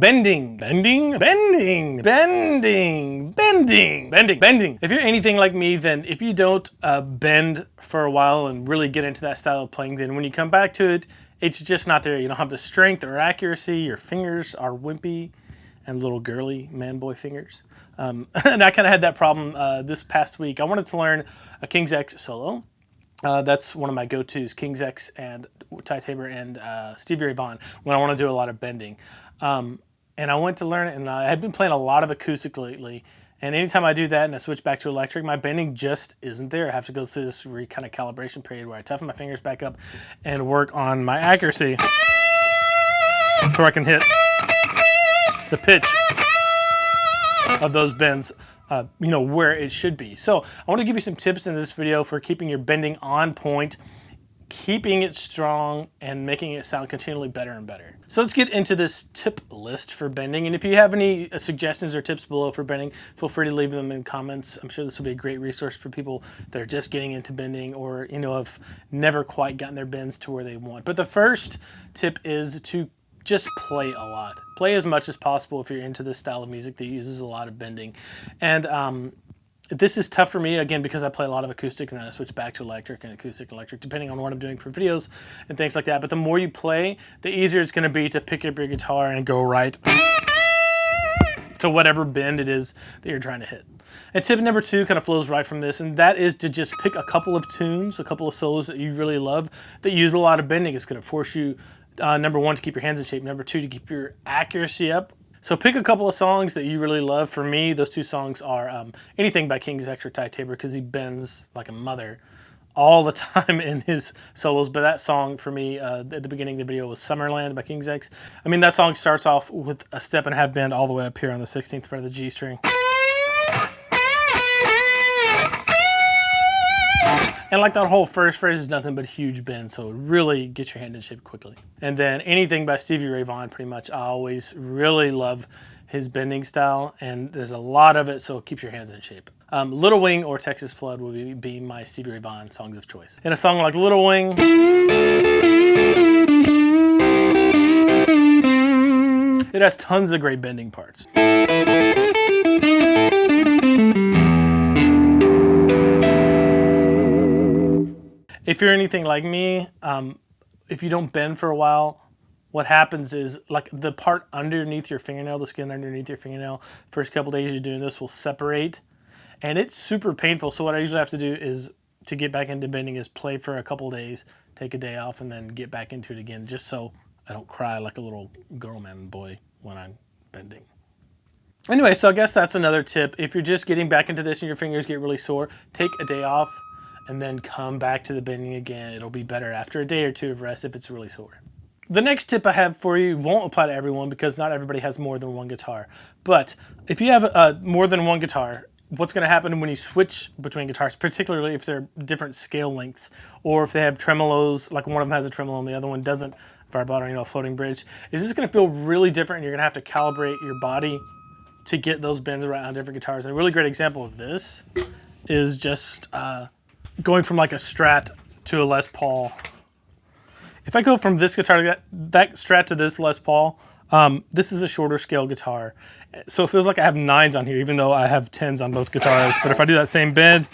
Bending, bending, bending, bending, bending, bending, bending. If you're anything like me, then if you don't bend for a while and really get into that style of playing, then when you come back to it, it's just not there. You don't have the strength or accuracy. Your fingers are wimpy and little girly man-boy fingers. And I kind of had that problem this past week. I wanted to learn a King's X solo. That's one of my go-tos, King's X and Ty Tabor and Stevie Ray Vaughan, when I want to do a lot of bending. And I went to learn it, and I had been playing a lot of acoustic lately. And anytime I do that and I switch back to electric, my bending just isn't there. I have to go through this kind of calibration period where I toughen my fingers back up and work on my accuracy so I can hit the pitch of those bends, where it should be. So I want to give you some tips in this video for keeping your bending on point, keeping it strong, and making it sound continually better and better. So let's get into this tip list for bending. And if you have any suggestions or tips below for bending, feel free to leave them in comments. I'm sure this will be a great resource for people that are just getting into bending or, have never quite gotten their bends to where they want. But the first tip is to just play a lot. Play as much as possible if you're into this style of music that uses a lot of bending. And this is tough for me, again, because I play a lot of acoustic and then I switch back to electric and acoustic, depending on what I'm doing for videos and things like that. But the more you play, the easier it's going to be to pick up your guitar and go right to whatever bend it is that you're trying to hit. And tip number 2 kind of flows right from this, and that is to just pick a couple of tunes, a couple of solos that you really love that use a lot of bending. It's going to force you, number 1, to keep your hands in shape, number 2, to keep your accuracy up. So pick a couple of songs that you really love. For me, those 2 songs are anything by King's X or Ty Tabor, because he bends like a mother all the time in his solos. But that song for me at the beginning of the video was Summerland by King's X. I mean, that song starts off with a step and a half bend all the way up here on the 16th fret of the G string. And like that whole first phrase is nothing but huge bend, so really get your hand in shape quickly. And then anything by Stevie Ray Vaughan, pretty much, I always really love his bending style, and there's a lot of it, so keep your hands in shape. Little Wing or Texas Flood will be my Stevie Ray Vaughan songs of choice. In a song like Little Wing, it has tons of great bending parts. If you're anything like me, if you don't bend for a while, what happens is, like, the part underneath your fingernail, the skin underneath your fingernail, first couple days you're doing this will separate, and it's super painful. So what I usually have to do is, to get back into bending, is play for a couple days, take a day off, and then get back into it again, just so I don't cry like a little girl man boy when I'm bending. Anyway, so I guess that's another tip. If you're just getting back into this and your fingers get really sore, take a day off and then come back to the bending again. It'll be better after a day or 2 of rest if it's really sore. The next tip I have for you won't apply to everyone because not everybody has more than one guitar. But if you have more than one guitar, what's going to happen when you switch between guitars, particularly if they're different scale lengths, or if they have tremolos, like one of them has a tremolo and the other one doesn't, vibrato, a floating bridge, is this going to feel really different, and you're going to have to calibrate your body to get those bends right on different guitars. And a really great example of this is just going from like a Strat to a Les Paul. If I go from this guitar to that Strat to this Les Paul, this is a shorter scale guitar. So it feels like I have 9s on here, even though I have 10s on both guitars. But if I do that same bend,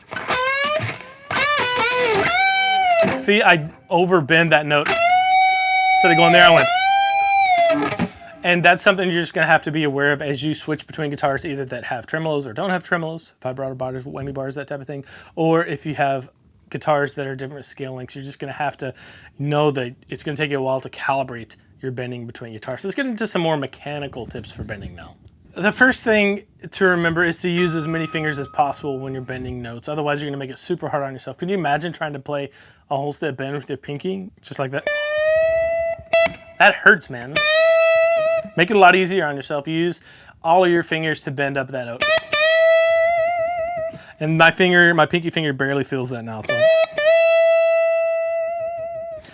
see, I overbend that note. Instead of going there, I went. And that's something you're just going to have to be aware of as you switch between guitars, either that have tremolos or don't have tremolos, vibrato bars, whammy bars, that type of thing. Or if you have guitars that are different scale lengths, you're just going to have to know that it's going to take you a while to calibrate your bending between guitars. So let's get into some more mechanical tips for bending now. The first thing to remember is to use as many fingers as possible when you're bending notes. Otherwise, you're going to make it super hard on yourself. Can you imagine trying to play a whole step bend with your pinky? Just like that. That hurts, man. Make it a lot easier on yourself. Use all of your fingers to bend up that note. And my pinky finger barely feels that now.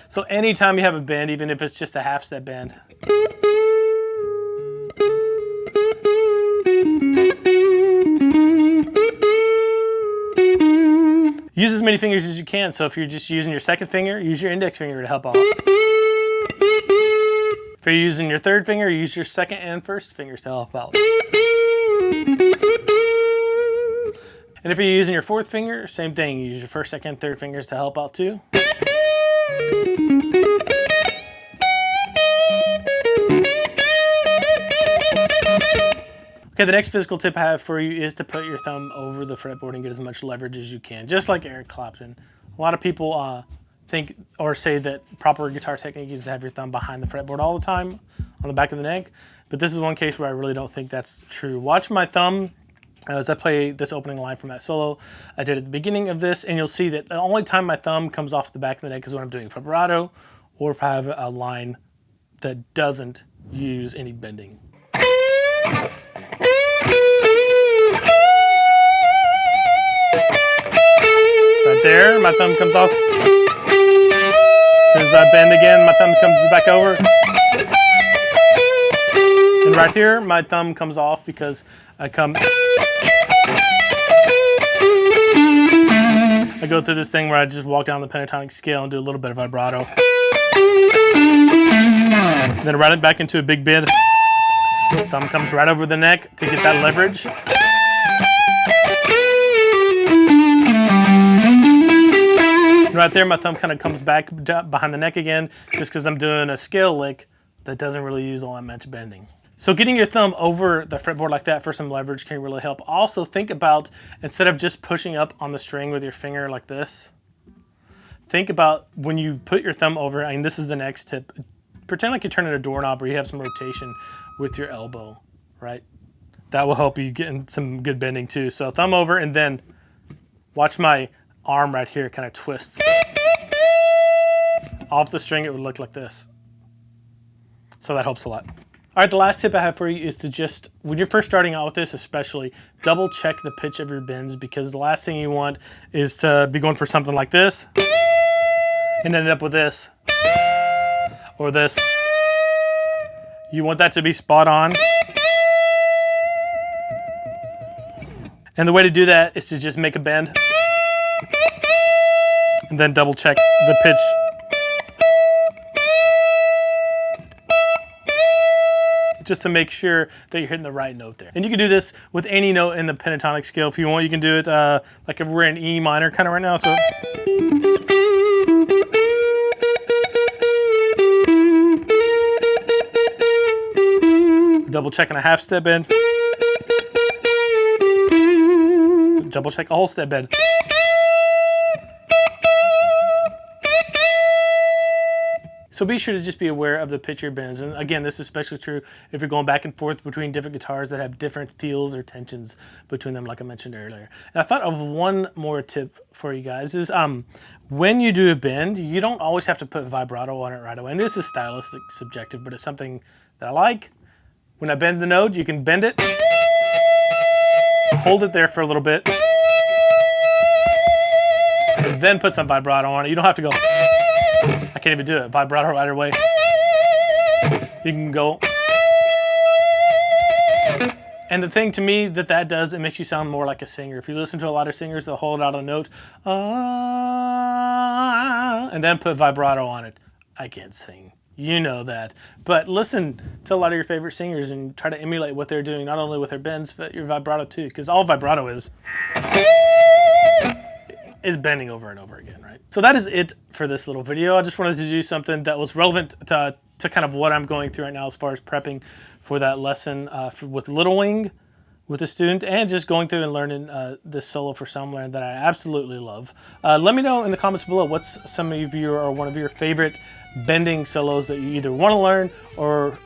So anytime you have a bend, even if it's just a half step bend, use as many fingers as you can. So if you're just using your second finger, use your index finger to help out. If you're using your third finger, use your second and first fingers to help out. And if you're using your fourth finger, same thing. Use your first, second, third fingers to help out too. Okay, the next physical tip I have for you is to put your thumb over the fretboard and get as much leverage as you can, just like Eric Clapton. A lot of people think or say that proper guitar technique is to have your thumb behind the fretboard all the time on the back of the neck, but this is one case where I really don't think that's true. Watch my thumb as I play this opening line from that solo I did at the beginning of this, and you'll see that the only time my thumb comes off the back of the neck is when I'm doing vibrato or if I have a line that doesn't use any bending. Right there, my thumb comes off. As soon as I bend again, my thumb comes back over. And right here, my thumb comes off because I go through this thing where I just walk down the pentatonic scale and do a little bit of vibrato. Then run it back into a big bend. Thumb comes right over the neck to get that leverage. Right there, my thumb kind of comes back behind the neck again, just because I'm doing a scale lick that doesn't really use all that much bending. So getting your thumb over the fretboard like that for some leverage can really help. Also think about, instead of just pushing up on the string with your finger like this, think about when you put your thumb over, I mean, this is the next tip. Pretend like you're turning a doorknob or you have some rotation with your elbow, right? That will help you get in some good bending too. So thumb over, and then watch my arm right here kind of twists. Off the string, it would look like this. So that helps a lot. All right, the last tip I have for you is to just, when you're first starting out with this especially, double check the pitch of your bends, because the last thing you want is to be going for something like this and end up with this or this. You want that to be spot on. And the way to do that is to just make a bend and then double check the pitch. Just to make sure that you're hitting the right note there. And you can do this with any note in the pentatonic scale. If you want, you can do it like if we're in E minor kind of right now. So double checking a half step bend. Double check a whole step bend. So be sure to just be aware of the pitch of your bends. And again, this is especially true if you're going back and forth between different guitars that have different feels or tensions between them, like I mentioned earlier. And I thought of one more tip for you guys is when you do a bend, you don't always have to put vibrato on it right away. And this is stylistic subjective, but it's something that I like. When I bend the note, you can bend it, hold it there for a little bit, and then put some vibrato on it. You don't have to go, I can't even do it, vibrato right away. You can go. And the thing to me that does, it makes you sound more like a singer. If you listen to a lot of singers, they'll hold out a note, and then put vibrato on it. I can't sing. You know that. But listen to a lot of your favorite singers and try to emulate what they're doing, not only with their bends, but your vibrato too, because all vibrato is bending over and over again, right? So that is it for this little video. I just wanted to do something that was relevant to kind of what I'm going through right now as far as prepping for that lesson with Little Wing with a student, and just going through and learning this solo for Summerland that I absolutely love. Let me know in the comments below what's some of your or one of your favorite bending solos that you either want to learn or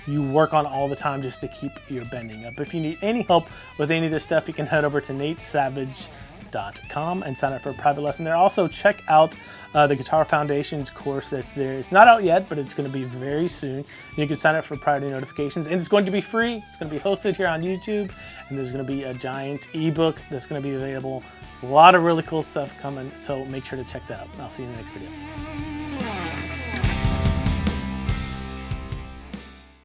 you work on all the time just to keep your bending up. If you need any help with any of this stuff, you can head over to natesavage.com and sign up for a private lesson there. Also, check out the Guitar Foundations course that's there. It's not out yet, but it's going to be very soon. You can sign up for priority notifications, and it's going to be free. It's going to be hosted here on YouTube, and there's going to be a giant ebook that's going to be available. A lot of really cool stuff coming, so make sure to check that out. I'll see you in the next video.